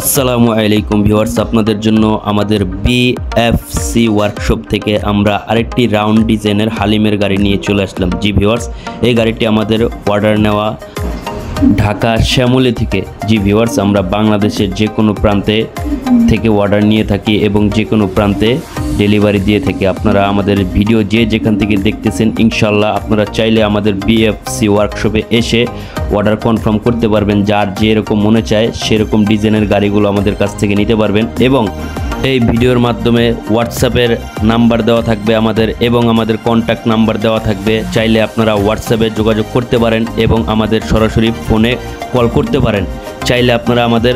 আসসালামু আলাইকুম ভিউয়ার্স, আপনাদের জন্য আমাদের বিএফসি ওয়ার্কশপ থেকে আমরা আরেকটি রাউন্ড ডিজাইনের হালিমের গাড়ি নিয়ে চলে আসলাম। জি ভিউয়ার্স, এই গাড়িটি আমাদের অর্ডার নেওয়া ঢাকা শ্যামলী থেকে। জি ভিউয়ার্স, আমরা বাংলাদেশের যে কোনো প্রান্তে থেকে অর্ডার নিয়ে থাকি এবং যে কোনো প্রান্তে ডেলিভারি দিয়ে থাকি। আপনারা আমাদের ভিডিও যে যেখান থেকে দেখতেছেন, ইনশাল্লাহ আপনারা চাইলে আমাদের বিএফসি ওয়ার্কশপে এসে অর্ডার কনফার্ম করতে পারবেন। যার যেরকম মনে চায় সেরকম ডিজাইনের গাড়িগুলো আমাদের কাছ থেকে নিতে পারবেন। এবং এই ভিডিওর মাধ্যমে হোয়াটসঅ্যাপের নাম্বার দেওয়া থাকবে আমাদের, এবং আমাদের কন্ট্যাক্ট নাম্বার দেওয়া থাকবে। চাইলে আপনারা হোয়াটসঅ্যাপে যোগাযোগ করতে পারেন এবং আমাদের সরাসরি ফোনে কল করতে পারেন। চাইলে আপনারা আমাদের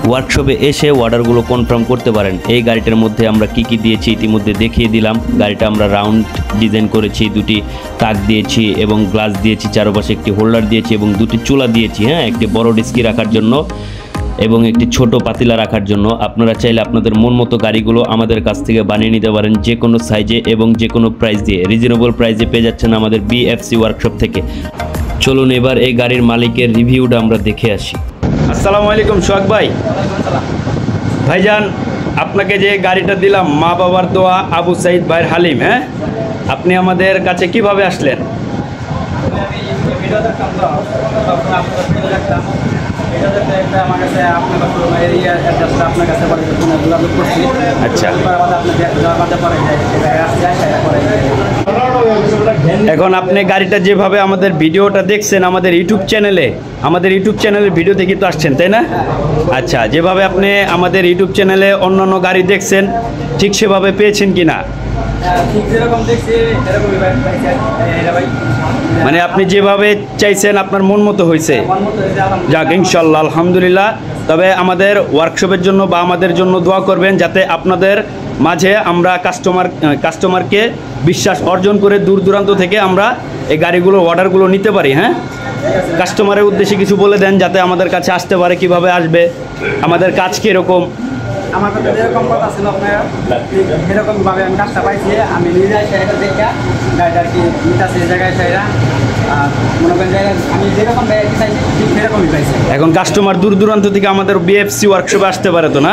ওয়ার্কশপে এসে অর্ডারগুলো কনফার্ম করতে পারেন। এই গাড়িটার মধ্যে আমরা কি কি দিয়েছি ইতিমধ্যে দেখিয়ে দিলাম। গাড়িটা আমরা রাউন্ড ডিজাইন করেছি, দুটি তাক দিয়েছি এবং গ্লাস দিয়েছি, চারপাশে একটি হোল্ডার দিয়েছি এবং দুটি চুলা দিয়েছি। একটি বড় ডিস্কি রাখার জন্য এবং একটি ছোট পাতিলা রাখার জন্য। আপনারা চাইলে আপনাদের মন মতো গাড়িগুলো আমাদের কাছ থেকে বানিয়ে নিতে পারেন, যে কোনো সাইজে এবং যে কোনো প্রাইস দিয়ে। রিজনেবল প্রাইসে পেয়ে যাচ্ছেন আমাদের বিএফসি ওয়ার্কশপ থেকে। চলুন এবার এই গাড়ির মালিকের রিভিউটা আমরা দেখে আসি। আসসালামু আলাইকুম সোহাগ ভাই। ভাইজান, আপনাকে যে গাড়িটা দিলাম মা বাবার দোয়া আবু সাইদ ভাইয়ের হালিম, আপনি আমাদের কাছে কিভাবে আসলেন? আচ্ছা, এখন আপনি গাড়িটা যেভাবে আমাদের ভিডিওটা দেখছেন আমাদের ইউটিউব চ্যানেলের ভিডিও থেকে তো আসছেন, তাই না? আচ্ছা, যেভাবে আপনি আমাদের ইউটিউব চ্যানেলে অন্যান্য গাড়ি দেখছেন ঠিক সেভাবে পেয়েছেন কি না? মানে আপনি যেভাবে চাইছেন আপনার মন মতো হয়েছে? যাক, ইনশাল্লাহ, আলহামদুলিল্লাহ। তবে আমাদের ওয়ার্কশপের জন্য বা আমাদের জন্য দোয়া করবেন, যাতে আপনাদের মাঝে আমরা কাস্টমারকে বিশ্বাস অর্জন করে দূর দূরান্ত থেকে আমরা এই গাড়িগুলোর অর্ডারগুলো নিতে পারি। কাস্টমারের উদ্দেশ্যে কিছু বলে দেন, যাতে আমাদের কাছে আসতে পারে, কিভাবে আসবে, আমাদের কাজ কীরকম। আমার কাছে যেরকম কথা ছিল আপনার এরকমভাবে আমি কাজটা পাইছি। আমি নিজেই সেটা দেখে গাড়িটা আর কি নিতেছি জায়গায় সেটা মনে করেন জায়গায় আমি যেরকম গাড়ি চাইছি ঠিক সেরকমই পাইছি। এখন কাস্টমার দূর দূরান্ত থেকে আমাদের বিএফসি ওয়ার্কশপে আসতে পারে তো না?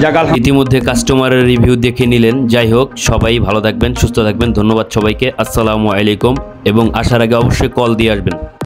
যাক, ইতিমধ্যে কাস্টমারের রিভিউ দেখে নিলেন। যাই হোক, সবাই ভালো থাকবেন, সুস্থ থাকবেন। ধন্যবাদ সবাইকে। আসসালামু আলাইকুম। এবং আসার আগে অবশ্যই কল দিয়ে আসবেন।